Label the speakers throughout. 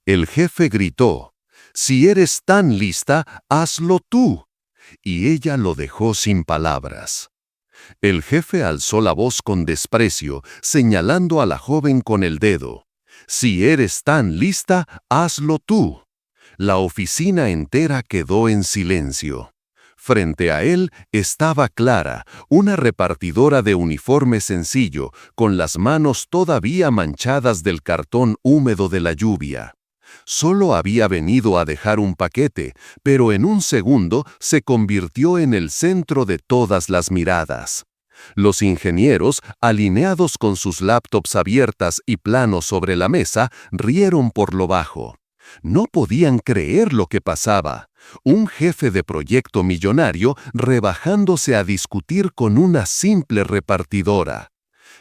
Speaker 1: El jefe gritó: «Si eres tan lista, hazlo tú». Y ella lo dejó sin palabras. El jefe alzó la voz con desprecio, señalando a la joven con el dedo. «Si eres tan lista, hazlo tú». La oficina entera quedó en silencio. Frente a él estaba Clara, una repartidora de uniforme sencillo, con las manos todavía manchadas del cartón húmedo de la lluvia. Solo había venido a dejar un paquete, pero en un segundo se convirtió en el centro de todas las miradas. Los ingenieros, alineados con sus laptops abiertas y planos sobre la mesa, rieron por lo bajo. No podían creer lo que pasaba. Un jefe de proyecto millonario rebajándose a discutir con una simple repartidora.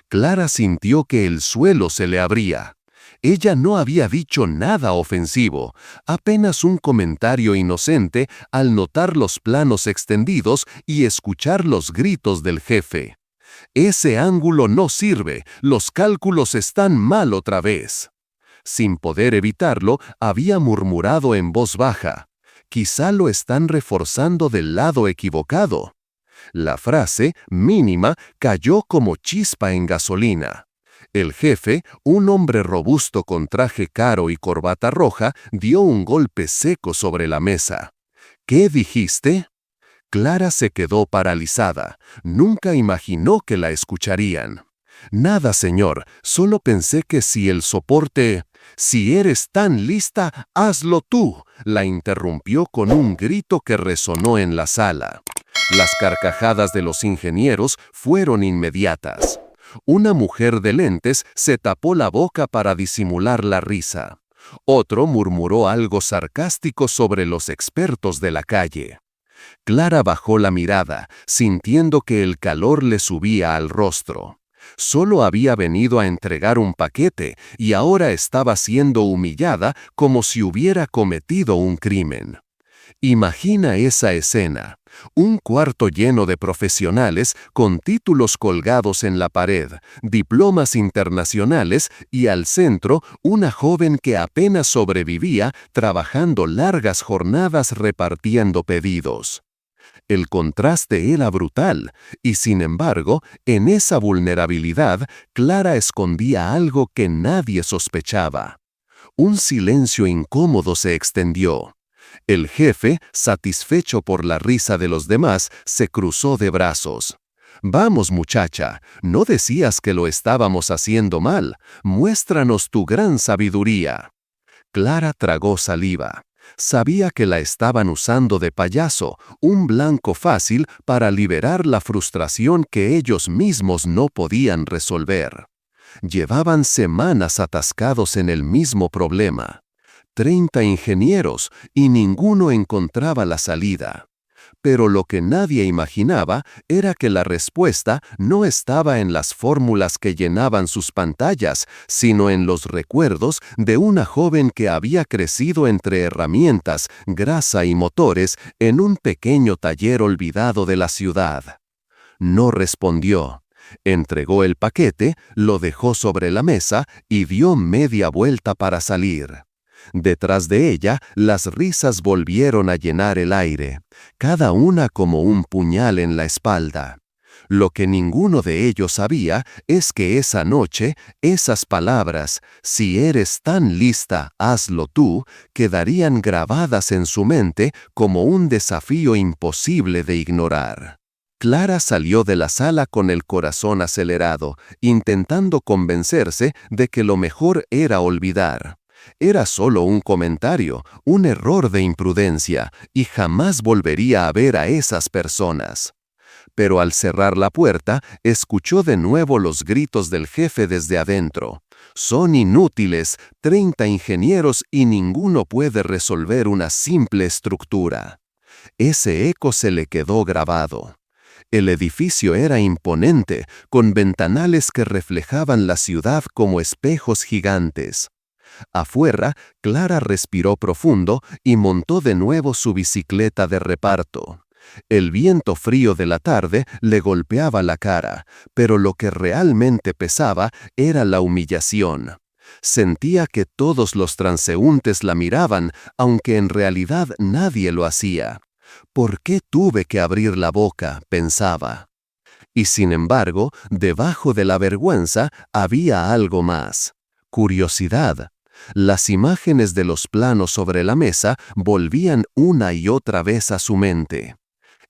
Speaker 1: Clara sintió que el suelo se le abría. Ella no había dicho nada ofensivo, apenas un comentario inocente al notar los planos extendidos y escuchar los gritos del jefe. «Ese ángulo no sirve, los cálculos están mal otra vez». Sin poder evitarlo, había murmurado en voz baja: «Quizá lo están reforzando del lado equivocado». La frase, mínima, cayó como chispa en gasolina. El jefe, un hombre robusto con traje caro y corbata roja, dio un golpe seco sobre la mesa. «¿Qué dijiste?» Clara se quedó paralizada. Nunca imaginó que la escucharían. «Nada, señor, solo pensé que si el soporte...» «Si eres tan lista, hazlo tú», la interrumpió con un grito que resonó en la sala. Las carcajadas de los ingenieros fueron inmediatas. Una mujer de lentes se tapó la boca para disimular la risa. Otro murmuró algo sarcástico sobre los expertos de la calle. Clara bajó la mirada, sintiendo que el calor le subía al rostro. Solo había venido a entregar un paquete y ahora estaba siendo humillada como si hubiera cometido un crimen. Imagina esa escena: un cuarto lleno de profesionales con títulos colgados en la pared, diplomas internacionales y al centro una joven que apenas sobrevivía trabajando largas jornadas repartiendo pedidos. El contraste era brutal, y sin embargo, en esa vulnerabilidad, Clara escondía algo que nadie sospechaba. Un silencio incómodo se extendió. El jefe, satisfecho por la risa de los demás, se cruzó de brazos. «Vamos, muchacha, ¿no decías que lo estábamos haciendo mal? Muéstranos tu gran sabiduría». Clara tragó saliva. Sabía que la estaban usando de payaso, un blanco fácil para liberar la frustración que ellos mismos no podían resolver. Llevaban semanas atascados en el mismo problema. 30 ingenieros y ninguno encontraba la salida. Pero lo que nadie imaginaba era que la respuesta no estaba en las fórmulas que llenaban sus pantallas, sino en los recuerdos de una joven que había crecido entre herramientas, grasa y motores en un pequeño taller olvidado de la ciudad. No respondió. Entregó el paquete, lo dejó sobre la mesa y dio media vuelta para salir. Detrás de ella, las risas volvieron a llenar el aire, cada una como un puñal en la espalda. Lo que ninguno de ellos sabía es que esa noche, esas palabras, «Si eres tan lista, hazlo tú», quedarían grabadas en su mente como un desafío imposible de ignorar. Clara salió de la sala con el corazón acelerado, intentando convencerse de que lo mejor era olvidar. Era solo un comentario, un error de imprudencia, y jamás volvería a ver a esas personas. Pero al cerrar la puerta, escuchó de nuevo los gritos del jefe desde adentro. «Son inútiles, 30 ingenieros y ninguno puede resolver una simple estructura». Ese eco se le quedó grabado. El edificio era imponente, con ventanales que reflejaban la ciudad como espejos gigantes. Afuera, Clara respiró profundo y montó de nuevo su bicicleta de reparto. El viento frío de la tarde le golpeaba la cara, pero lo que realmente pesaba era la humillación. Sentía que todos los transeúntes la miraban, aunque en realidad nadie lo hacía. ¿Por qué tuve que abrir la boca?, pensaba. Y sin embargo, debajo de la vergüenza había algo más: curiosidad. Las imágenes de los planos sobre la mesa volvían una y otra vez a su mente.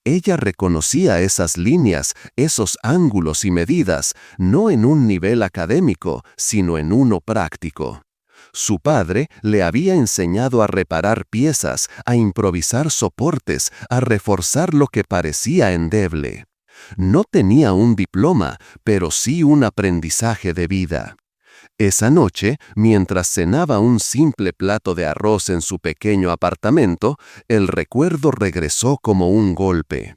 Speaker 1: Ella reconocía esas líneas, esos ángulos y medidas, no en un nivel académico, sino en uno práctico. Su padre le había enseñado a reparar piezas, a improvisar soportes, a reforzar lo que parecía endeble. No tenía un diploma, pero sí un aprendizaje de vida. Esa noche, mientras cenaba un simple plato de arroz en su pequeño apartamento, el recuerdo regresó como un golpe.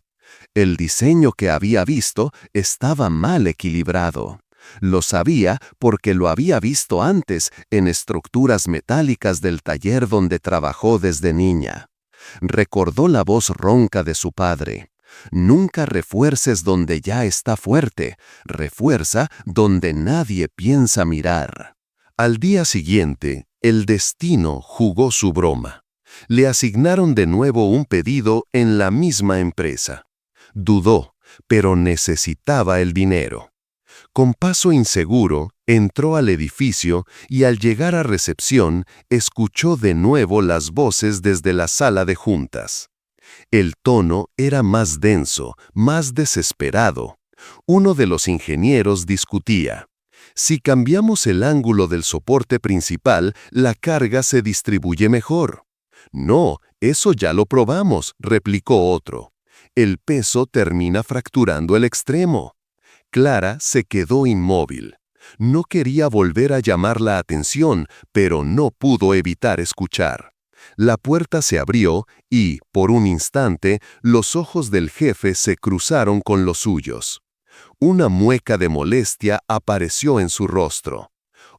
Speaker 1: El diseño que había visto estaba mal equilibrado. Lo sabía porque lo había visto antes en estructuras metálicas del taller donde trabajó desde niña. Recordó la voz ronca de su padre: «Nunca refuerces donde ya está fuerte, refuerza donde nadie piensa mirar». Al día siguiente, el destino jugó su broma. Le asignaron de nuevo un pedido en la misma empresa. Dudó, pero necesitaba el dinero. Con paso inseguro, entró al edificio y al llegar a recepción, escuchó de nuevo las voces desde la sala de juntas. El tono era más denso, más desesperado. Uno de los ingenieros discutía: «Si cambiamos el ángulo del soporte principal, la carga se distribuye mejor». «No, eso ya lo probamos», replicó otro. «El peso termina fracturando el extremo». Clara se quedó inmóvil. No quería volver a llamar la atención, pero no pudo evitar escuchar. La puerta se abrió y, por un instante, los ojos del jefe se cruzaron con los suyos. Una mueca de molestia apareció en su rostro.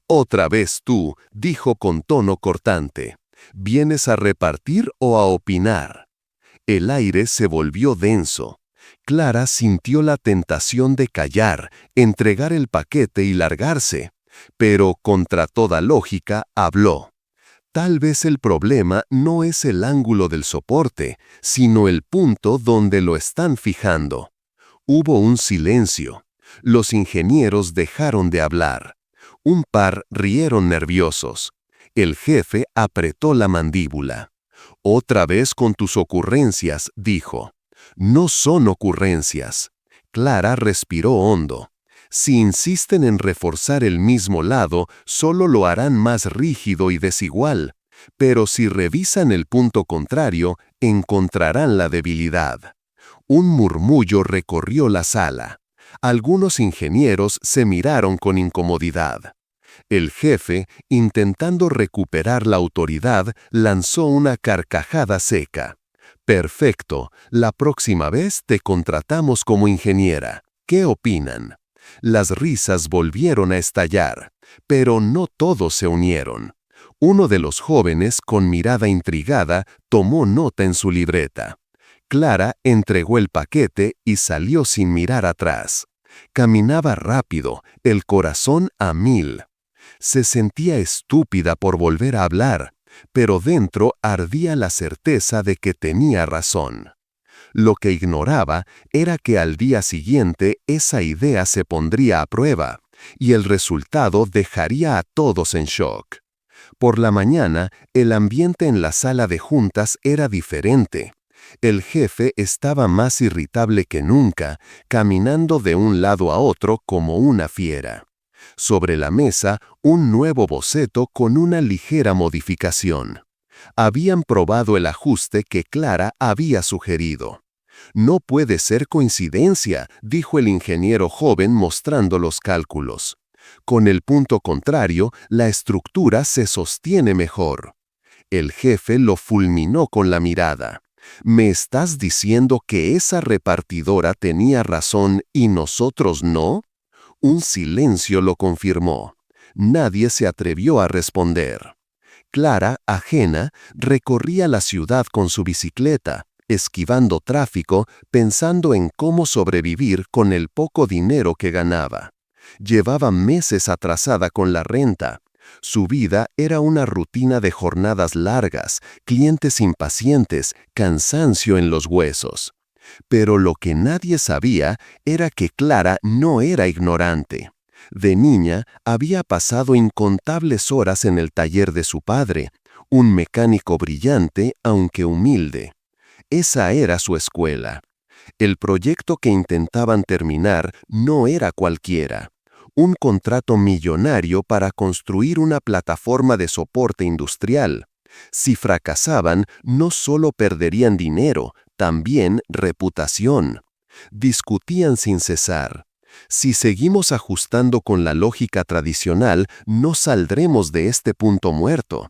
Speaker 1: «Otra vez tú», dijo con tono cortante. «¿Vienes a repartir o a opinar?». El aire se volvió denso. Clara sintió la tentación de callar, entregar el paquete y largarse, pero contra toda lógica habló. «Tal vez el problema no es el ángulo del soporte, sino el punto donde lo están fijando». Hubo un silencio. Los ingenieros dejaron de hablar. Un par rieron nerviosos. El jefe apretó la mandíbula. «Otra vez con tus ocurrencias», dijo. «No son ocurrencias». Clara respiró hondo. «Si insisten en reforzar el mismo lado, solo lo harán más rígido y desigual. Pero si revisan el punto contrario, encontrarán la debilidad». Un murmullo recorrió la sala. Algunos ingenieros se miraron con incomodidad. El jefe, intentando recuperar la autoridad, lanzó una carcajada seca. «Perfecto, la próxima vez te contratamos como ingeniera. ¿Qué opinan?». Las risas volvieron a estallar, pero no todos se unieron. Uno de los jóvenes, con mirada intrigada, tomó nota en su libreta. Clara entregó el paquete y salió sin mirar atrás. Caminaba rápido, el corazón a 1000. Se sentía estúpida por volver a hablar, pero dentro ardía la certeza de que tenía razón. Lo que ignoraba era que al día siguiente esa idea se pondría a prueba, y el resultado dejaría a todos en shock. Por la mañana, el ambiente en la sala de juntas era diferente. El jefe estaba más irritable que nunca, caminando de un lado a otro como una fiera. Sobre la mesa, un nuevo boceto con una ligera modificación. Habían probado el ajuste que Clara había sugerido. «No puede ser coincidencia», dijo el ingeniero joven mostrando los cálculos. «Con el punto contrario, la estructura se sostiene mejor». El jefe lo fulminó con la mirada. «¿Me estás diciendo que esa repartidora tenía razón y nosotros no?». Un silencio lo confirmó. Nadie se atrevió a responder. Clara, ajena, recorría la ciudad con su bicicleta, esquivando tráfico, pensando en cómo sobrevivir con el poco dinero que ganaba. Llevaba meses atrasada con la renta. Su vida era una rutina de jornadas largas, clientes impacientes, cansancio en los huesos. Pero lo que nadie sabía era que Clara no era ignorante. De niña había pasado incontables horas en el taller de su padre, un mecánico brillante aunque humilde. Esa era su escuela. El proyecto que intentaban terminar no era cualquiera. Un contrato millonario para construir una plataforma de soporte industrial. Si fracasaban, no solo perderían dinero, también reputación. Discutían sin cesar. Si seguimos ajustando con la lógica tradicional, no saldremos de este punto muerto.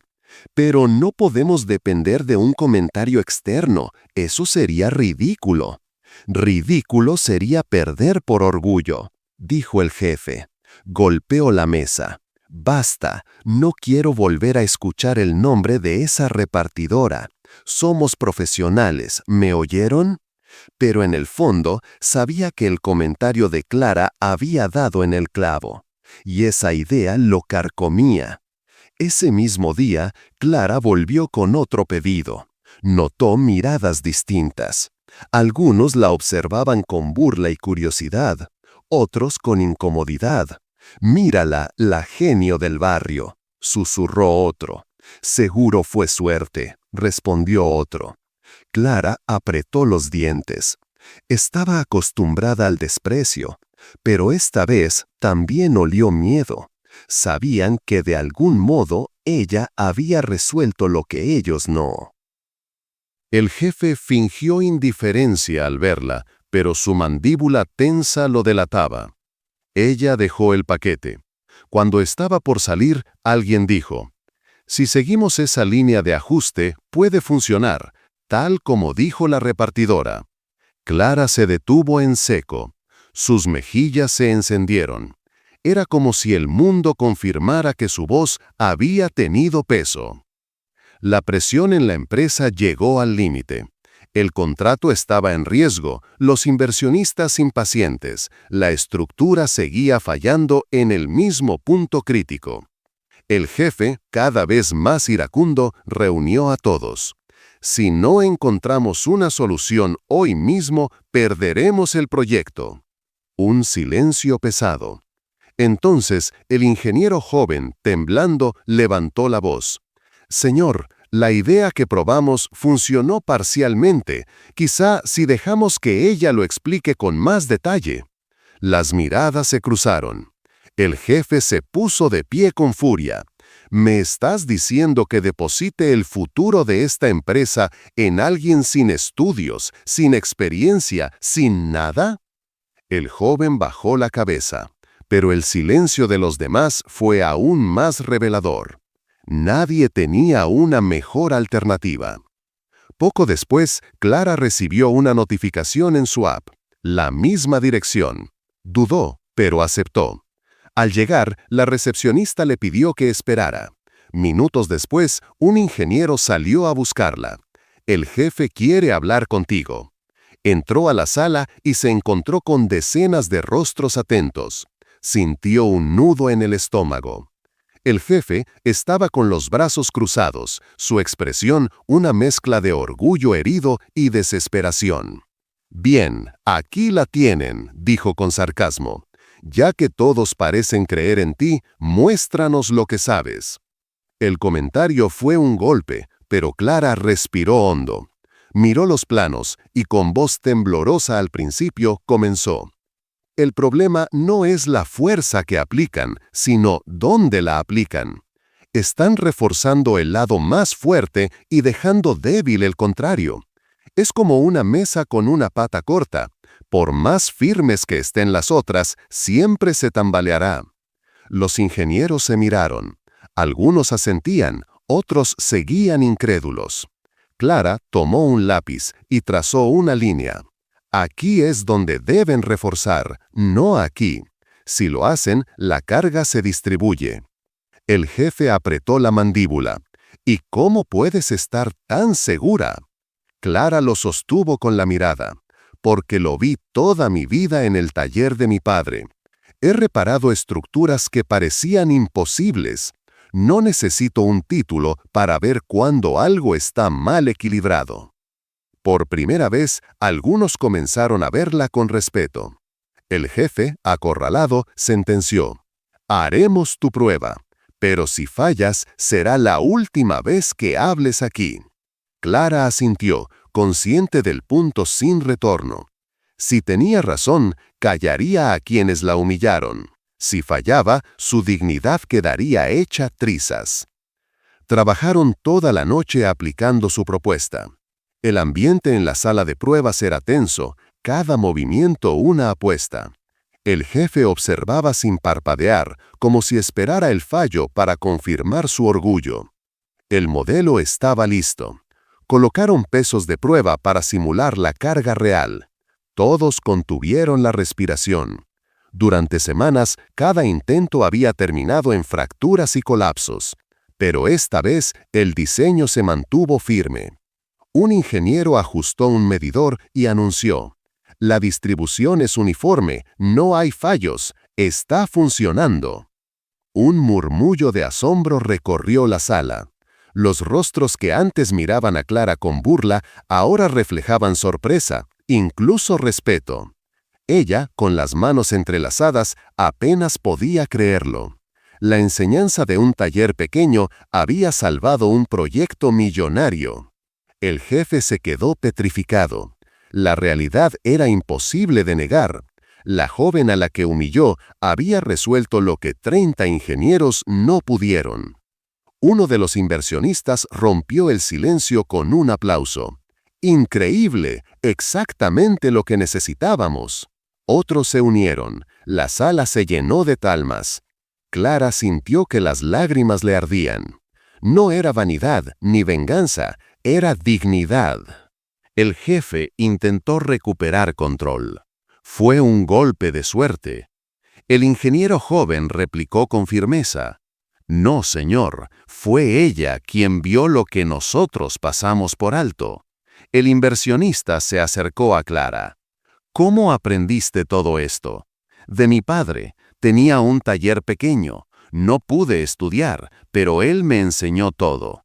Speaker 1: Pero no podemos depender de un comentario externo, eso sería ridículo. Ridículo sería perder por orgullo, dijo el jefe. Golpeó la mesa. Basta, no quiero volver a escuchar el nombre de esa repartidora. Somos profesionales, ¿me oyeron? Pero en el fondo sabía que el comentario de Clara había dado en el clavo, y esa idea lo carcomía. Ese mismo día, Clara volvió con otro pedido. Notó miradas distintas. Algunos la observaban con burla y curiosidad, otros con incomodidad. «Mírala, la genio del barrio», susurró otro. «Seguro fue suerte», respondió otro. Clara apretó los dientes. Estaba acostumbrada al desprecio, pero esta vez también olió miedo. Sabían que de algún modo ella había resuelto lo que ellos no. El jefe fingió indiferencia al verla, pero su mandíbula tensa lo delataba. Ella dejó el paquete. Cuando estaba por salir, alguien dijo: «Si seguimos esa línea de ajuste, puede funcionar, tal como dijo la repartidora». Clara se detuvo en seco. Sus mejillas se encendieron. Era como si el mundo confirmara que su voz había tenido peso. La presión en la empresa llegó al límite. El contrato estaba en riesgo, los inversionistas impacientes, la estructura seguía fallando en el mismo punto crítico. El jefe, cada vez más iracundo, reunió a todos. «Si no encontramos una solución hoy mismo, perderemos el proyecto». Un silencio pesado. Entonces, el ingeniero joven, temblando, levantó la voz. «Señor, la idea que probamos funcionó parcialmente. Quizá si dejamos que ella lo explique con más detalle». Las miradas se cruzaron. El jefe se puso de pie con furia. «¿Me estás diciendo que deposite el futuro de esta empresa en alguien sin estudios, sin experiencia, sin nada?» El joven bajó la cabeza, pero el silencio de los demás fue aún más revelador. Nadie tenía una mejor alternativa. Poco después, Clara recibió una notificación en su app. La misma dirección. Dudó, pero aceptó. Al llegar, la recepcionista le pidió que esperara. Minutos después, un ingeniero salió a buscarla. «El jefe quiere hablar contigo». Entró a la sala y se encontró con decenas de rostros atentos. Sintió un nudo en el estómago. El jefe estaba con los brazos cruzados, su expresión una mezcla de orgullo herido y desesperación. «Bien, aquí la tienen», dijo con sarcasmo. «Ya que todos parecen creer en ti, muéstranos lo que sabes». El comentario fue un golpe, pero Clara respiró hondo. Miró los planos y con voz temblorosa al principio comenzó. «El problema no es la fuerza que aplican, sino dónde la aplican. Están reforzando el lado más fuerte y dejando débil el contrario. Es como una mesa con una pata corta. Por más firmes que estén las otras, siempre se tambaleará». Los ingenieros se miraron. Algunos asentían, otros seguían incrédulos. Clara tomó un lápiz y trazó una línea. «Aquí es donde deben reforzar, no aquí. Si lo hacen, la carga se distribuye». El jefe apretó la mandíbula. «¿Y cómo puedes estar tan segura?» Clara lo sostuvo con la mirada. «Porque lo vi toda mi vida en el taller de mi padre. He reparado estructuras que parecían imposibles. No necesito un título para ver cuando algo está mal equilibrado. Por primera vez, algunos comenzaron a verla con respeto. El jefe, acorralado, sentenció: «Haremos tu prueba, pero si fallas, será la última vez que hables aquí». Clara asintió, consciente del punto sin retorno. Si tenía razón, callaría a quienes la humillaron. Si fallaba, su dignidad quedaría hecha trizas. Trabajaron toda la noche aplicando su propuesta. El ambiente en la sala de pruebas era tenso, cada movimiento una apuesta. El jefe observaba sin parpadear, como si esperara el fallo para confirmar su orgullo. El modelo estaba listo. Colocaron pesos de prueba para simular la carga real. Todos contuvieron la respiración. Durante semanas, cada intento había terminado en fracturas y colapsos. Pero esta vez, el diseño se mantuvo firme. Un ingeniero ajustó un medidor y anunció: «La distribución es uniforme, no hay fallos, está funcionando». Un murmullo de asombro recorrió la sala. Los rostros que antes miraban a Clara con burla, ahora reflejaban sorpresa, incluso respeto. Ella, con las manos entrelazadas, apenas podía creerlo. La enseñanza de un taller pequeño había salvado un proyecto millonario. El jefe se quedó petrificado. La realidad era imposible de negar. La joven a la que humilló había resuelto lo que 30 ingenieros no pudieron. Uno de los inversionistas rompió el silencio con un aplauso. «Increíble, exactamente lo que necesitábamos». Otros se unieron. La sala se llenó de talmas. Clara sintió que las lágrimas le ardían. No era vanidad ni venganza, era dignidad. El jefe intentó recuperar control. Fue un golpe de suerte. El ingeniero joven replicó con firmeza: «No, señor, fue ella quien vio lo que nosotros pasamos por alto». El inversionista se acercó a Clara. «¿Cómo aprendiste todo esto?» «De mi padre. Tenía un taller pequeño. No pude estudiar, pero él me enseñó todo».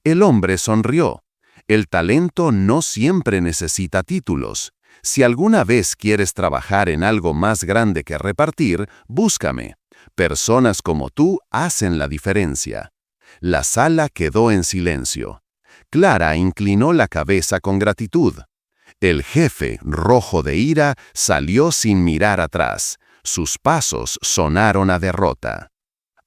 Speaker 1: El hombre sonrió. El talento no siempre necesita títulos. Si alguna vez quieres trabajar en algo más grande que repartir, búscame. Personas como tú hacen la diferencia. La sala quedó en silencio. Clara inclinó la cabeza con gratitud. El jefe, rojo de ira, salió sin mirar atrás. Sus pasos sonaron a derrota.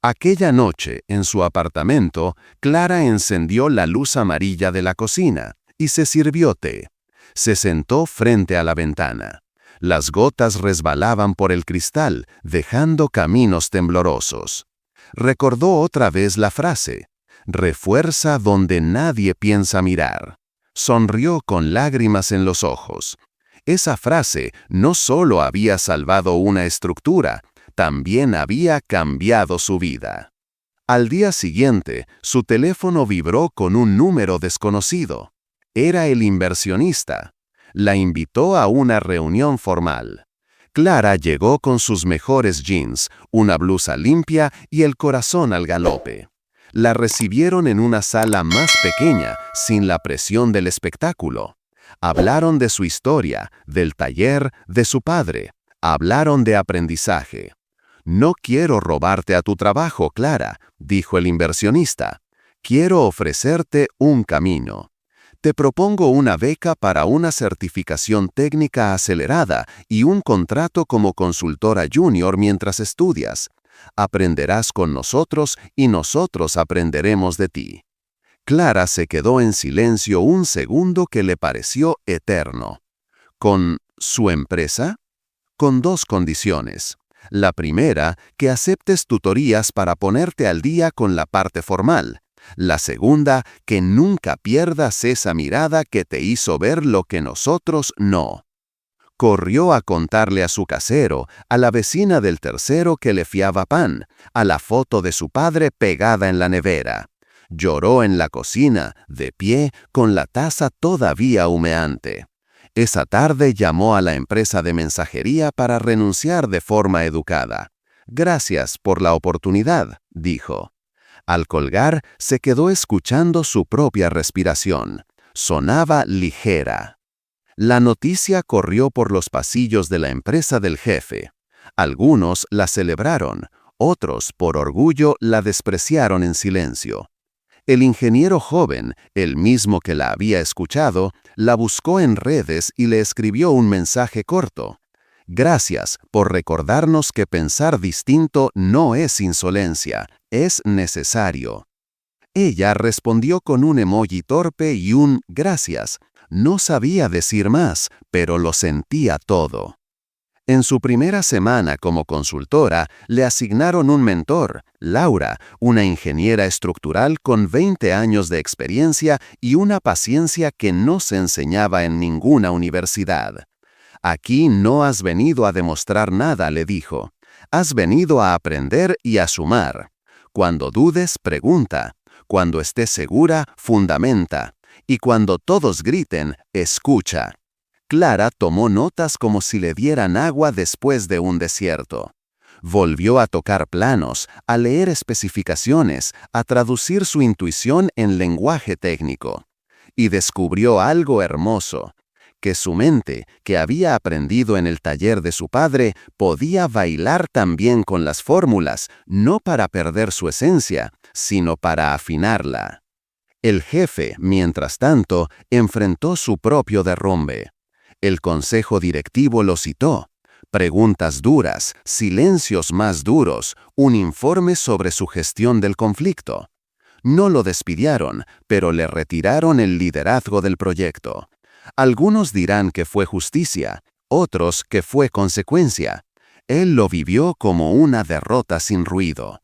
Speaker 1: Aquella noche, en su apartamento, Clara encendió la luz amarilla de la cocina y se sirvió té. Se sentó frente a la ventana. Las gotas resbalaban por el cristal, dejando caminos temblorosos. Recordó otra vez la frase: «Refuerza donde nadie piensa mirar». Sonrió con lágrimas en los ojos. Esa frase no solo había salvado una estructura, también había cambiado su vida. Al día siguiente, su teléfono vibró con un número desconocido. Era el inversionista. La invitó a una reunión formal. Clara llegó con sus mejores jeans, una blusa limpia y el corazón al galope. La recibieron en una sala más pequeña, sin la presión del espectáculo. Hablaron de su historia, del taller, de su padre. Hablaron de aprendizaje. «No quiero robarte a tu trabajo, Clara», dijo el inversionista. «Quiero ofrecerte un camino. Te propongo una beca para una certificación técnica acelerada y un contrato como consultora junior mientras estudias. Aprenderás con nosotros y nosotros aprenderemos de ti». Clara se quedó en silencio un segundo que le pareció eterno. ¿Con su empresa? Con dos condiciones. La primera, que aceptes tutorías para ponerte al día con la parte formal. La segunda, que nunca pierdas esa mirada que te hizo ver lo que nosotros no. Corrió a contarle a su casero, a la vecina del tercero que le fiaba pan, a la foto de su padre pegada en la nevera. Lloró en la cocina, de pie, con la taza todavía humeante. Esa tarde llamó a la empresa de mensajería para renunciar de forma educada. «Gracias por la oportunidad», dijo. Al colgar, se quedó escuchando su propia respiración. Sonaba ligera. La noticia corrió por los pasillos de la empresa del jefe. Algunos la celebraron, otros, por orgullo, la despreciaron en silencio. El ingeniero joven, el mismo que la había escuchado, la buscó en redes y le escribió un mensaje corto. Gracias por recordarnos que pensar distinto no es insolencia, es necesario. Ella respondió con un emoji torpe y un gracias. No sabía decir más, pero lo sentía todo. En su primera semana como consultora, le asignaron un mentor, Laura, una ingeniera estructural con 20 años de experiencia y una paciencia que no se enseñaba en ninguna universidad. Aquí no has venido a demostrar nada, le dijo. Has venido a aprender y a sumar. Cuando dudes, pregunta. Cuando estés segura, fundamenta. Y cuando todos griten, escucha. Clara tomó notas como si le dieran agua después de un desierto. Volvió a tocar planos, a leer especificaciones, a traducir su intuición en lenguaje técnico. Y descubrió algo hermoso, que su mente, que había aprendido en el taller de su padre, podía bailar también con las fórmulas, no para perder su esencia, sino para afinarla. El jefe, mientras tanto, enfrentó su propio derrumbe. El consejo directivo lo citó. Preguntas duras, silencios más duros, un informe sobre su gestión del conflicto. No lo despidieron, pero le retiraron el liderazgo del proyecto. Algunos dirán que fue justicia, otros que fue consecuencia. Él lo vivió como una derrota sin ruido.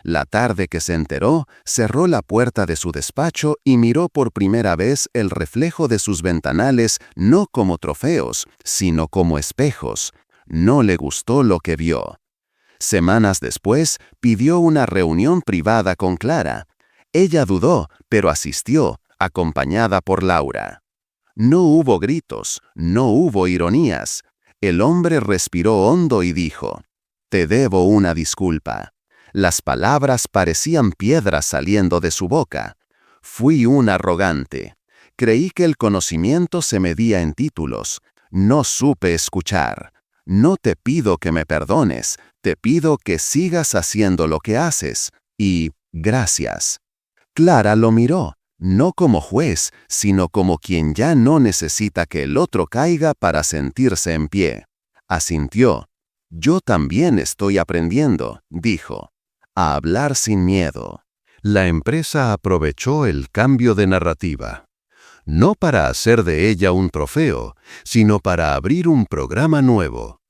Speaker 1: La tarde que se enteró, cerró la puerta de su despacho y miró por primera vez el reflejo de sus ventanales no como trofeos, sino como espejos. No le gustó lo que vio. Semanas después, pidió una reunión privada con Clara. Ella dudó, pero asistió, acompañada por Laura. No hubo gritos, no hubo ironías. El hombre respiró hondo y dijo: «Te debo una disculpa». Las palabras parecían piedras saliendo de su boca. Fui un arrogante. Creí que el conocimiento se medía en títulos. No supe escuchar. No te pido que me perdones, te pido que sigas haciendo lo que haces. Y gracias. Clara lo miró, no como juez, sino como quien ya no necesita que el otro caiga para sentirse en pie. Asintió. Yo también estoy aprendiendo, dijo. A hablar sin miedo. La empresa aprovechó el cambio de narrativa. No para hacer de ella un trofeo, sino para abrir un programa nuevo.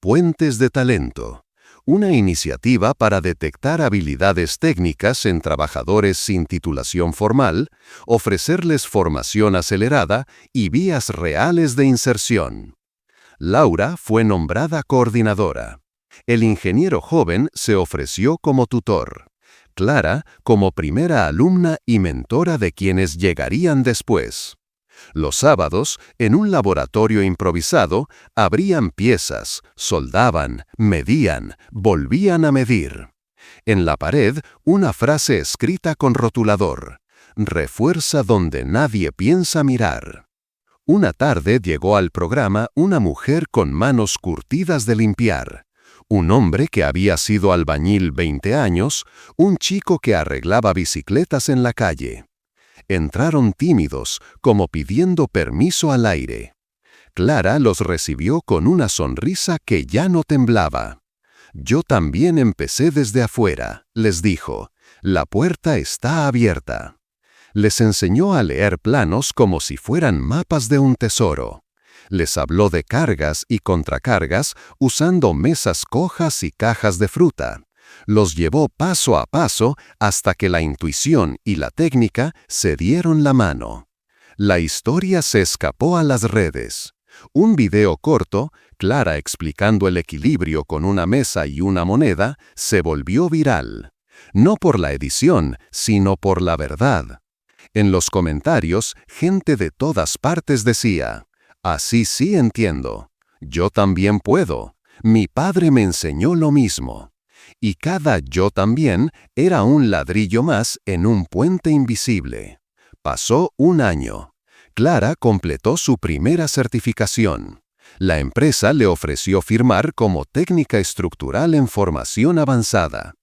Speaker 1: Puentes de Talento. Una iniciativa para detectar habilidades técnicas en trabajadores sin titulación formal, ofrecerles formación acelerada y vías reales de inserción. Laura fue nombrada coordinadora. El ingeniero joven se ofreció como tutor. Clara como primera alumna y mentora de quienes llegarían después. Los sábados, en un laboratorio improvisado, abrían piezas, soldaban, medían, volvían a medir. En la pared, una frase escrita con rotulador: «Refuerza donde nadie piensa mirar». Una tarde llegó al programa una mujer con manos curtidas de limpiar. Un hombre que había sido albañil 20 años, un chico que arreglaba bicicletas en la calle. Entraron tímidos, como pidiendo permiso al aire. Clara los recibió con una sonrisa que ya no temblaba. «Yo también empecé desde afuera», les dijo. «La puerta está abierta». Les enseñó a leer planos como si fueran mapas de un tesoro. Les habló de cargas y contracargas usando mesas cojas y cajas de fruta. Los llevó paso a paso hasta que la intuición y la técnica se dieron la mano. La historia se escapó a las redes. Un video corto, Clara explicando el equilibrio con una mesa y una moneda, se volvió viral. No por la edición, sino por la verdad. En los comentarios, gente de todas partes decía: «Así sí entiendo. Yo también puedo. Mi padre me enseñó lo mismo». Y cada yo también era un ladrillo más en un puente invisible. Pasó un año. Clara completó su primera certificación. La empresa le ofreció firmar como técnica estructural en formación avanzada.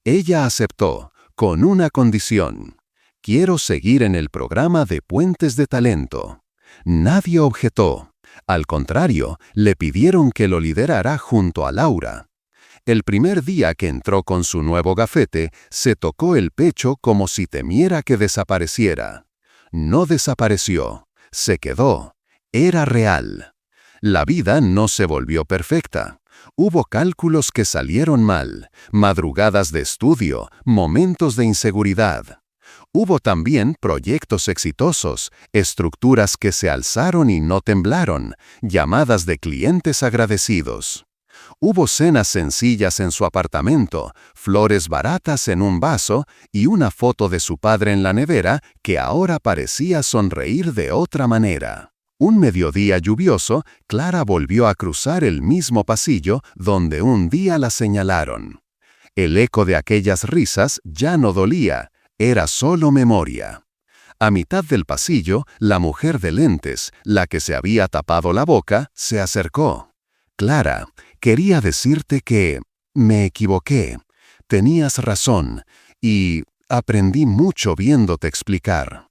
Speaker 1: Ella aceptó, con una condición. Quiero seguir en el programa de Puentes de Talento. Nadie objetó. Al contrario, le pidieron que lo liderara junto a Laura. El primer día que entró con su nuevo gafete, se tocó el pecho como si temiera que desapareciera. No desapareció, se quedó. Era real. La vida no se volvió perfecta. Hubo cálculos que salieron mal, madrugadas de estudio, momentos de inseguridad. Hubo también proyectos exitosos, estructuras que se alzaron y no temblaron, llamadas de clientes agradecidos. Hubo cenas sencillas en su apartamento, flores baratas en un vaso y una foto de su padre en la nevera que ahora parecía sonreír de otra manera. Un mediodía lluvioso, Clara volvió a cruzar el mismo pasillo donde un día la señalaron. El eco de aquellas risas ya no dolía, era solo memoria. A mitad del pasillo, la mujer de lentes, la que se había tapado la boca, se acercó. Clara, quería decirte que me equivoqué. Tenías razón y aprendí mucho viéndote explicar.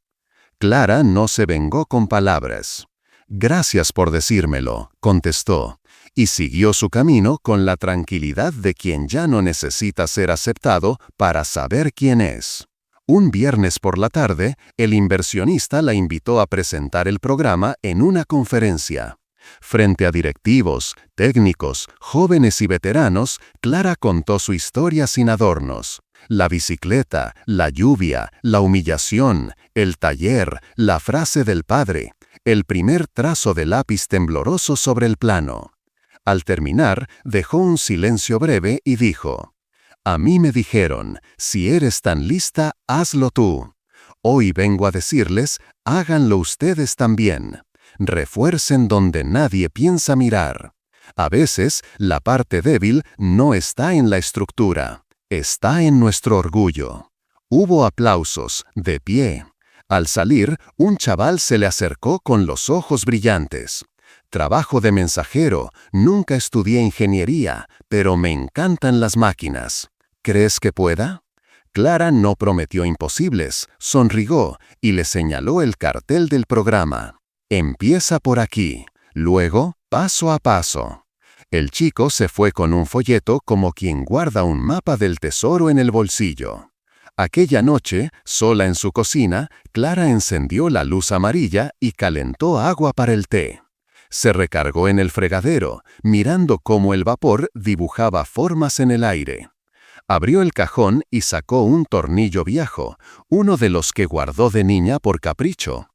Speaker 1: Clara no se vengó con palabras. Gracias por decírmelo, contestó, y siguió su camino con la tranquilidad de quien ya no necesita ser aceptado para saber quién es. Un viernes por la tarde, el inversionista la invitó a presentar el programa en una conferencia. Frente a directivos, técnicos, jóvenes y veteranos, Clara contó su historia sin adornos. La bicicleta, la lluvia, la humillación, el taller, la frase del padre, el primer trazo de lápiz tembloroso sobre el plano. Al terminar, dejó un silencio breve y dijo: «A mí me dijeron, si eres tan lista, hazlo tú. Hoy vengo a decirles, háganlo ustedes también. Refuercen donde nadie piensa mirar. A veces, la parte débil no está en la estructura, está en nuestro orgullo». Hubo aplausos, de pie. Al salir, un chaval se le acercó con los ojos brillantes. «Trabajo de mensajero, nunca estudié ingeniería, pero me encantan las máquinas. ¿Crees que pueda?». Clara no prometió imposibles, sonrió y le señaló el cartel del programa. «Empieza por aquí, luego, paso a paso». El chico se fue con un folleto como quien guarda un mapa del tesoro en el bolsillo. Aquella noche, sola en su cocina, Clara encendió la luz amarilla y calentó agua para el té. Se recargó en el fregadero, mirando cómo el vapor dibujaba formas en el aire. Abrió el cajón y sacó un tornillo viejo, uno de los que guardó de niña por capricho.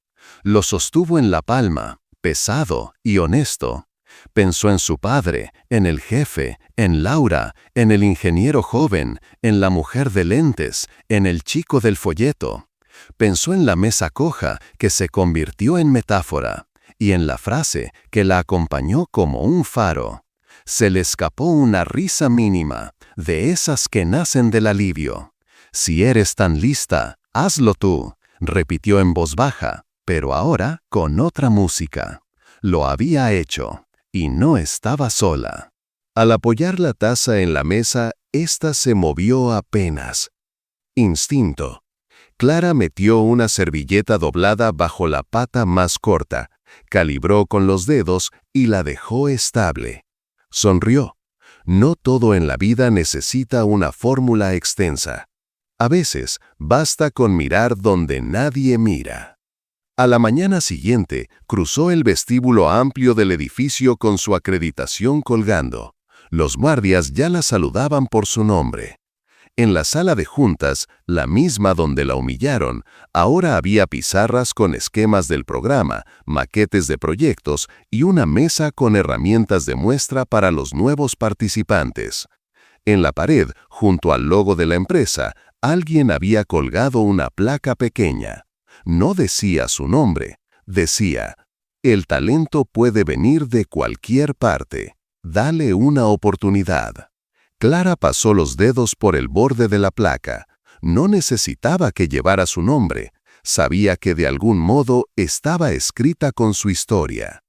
Speaker 1: Lo sostuvo en la palma, pesado y honesto. Pensó en su padre, en el jefe, en Laura, en el ingeniero joven, en la mujer de lentes, en el chico del folleto. Pensó en la mesa coja que se convirtió en metáfora y en la frase que la acompañó como un faro. Se le escapó una risa mínima, de esas que nacen del alivio. «Si eres tan lista, hazlo tú», repitió en voz baja, pero ahora con otra música. Lo había hecho. Y no estaba sola. Al apoyar la taza en la mesa, ésta se movió apenas. Instinto. Clara metió una servilleta doblada bajo la pata más corta, calibró con los dedos y la dejó estable. Sonrió. No todo en la vida necesita una fórmula extensa. A veces, basta con mirar donde nadie mira. A la mañana siguiente, cruzó el vestíbulo amplio del edificio con su acreditación colgando. Los guardias ya la saludaban por su nombre. En la sala de juntas, la misma donde la humillaron, ahora había pizarras con esquemas del programa, maquetes de proyectos y una mesa con herramientas de muestra para los nuevos participantes. En la pared, junto al logo de la empresa, alguien había colgado una placa pequeña. No decía su nombre, decía: «El talento puede venir de cualquier parte. Dale una oportunidad». Clara pasó los dedos por el borde de la placa. No necesitaba que llevara su nombre. Sabía que de algún modo estaba escrita con su historia.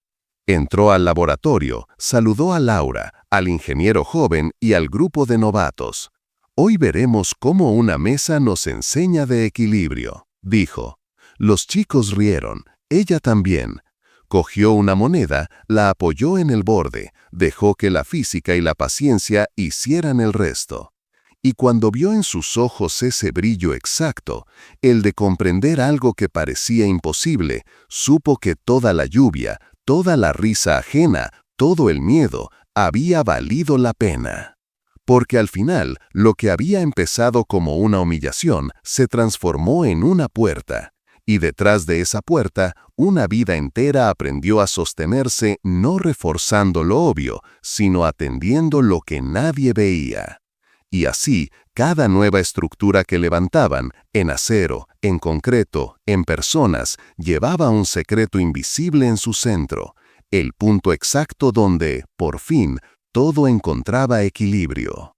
Speaker 1: Entró al laboratorio, saludó a Laura, al ingeniero joven y al grupo de novatos. Hoy veremos cómo una mesa nos enseña de equilibrio, dijo. Los chicos rieron, ella también. Cogió una moneda, la apoyó en el borde, dejó que la física y la paciencia hicieran el resto. Y cuando vio en sus ojos ese brillo exacto, el de comprender algo que parecía imposible, supo que toda la lluvia, toda la risa ajena, todo el miedo, había valido la pena. Porque al final, lo que había empezado como una humillación se transformó en una puerta. Y detrás de esa puerta, una vida entera aprendió a sostenerse no reforzando lo obvio, sino atendiendo lo que nadie veía. Y así, cada nueva estructura que levantaban, en acero, en concreto, en personas, llevaba un secreto invisible en su centro, el punto exacto donde, por fin, todo encontraba equilibrio.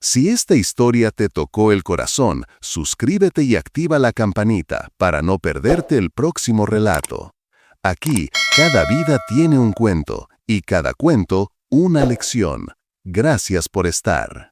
Speaker 1: Si esta historia te tocó el corazón, suscríbete y activa la campanita para no perderte el próximo relato. Aquí, cada vida tiene un cuento, y cada cuento, una lección. Gracias por estar.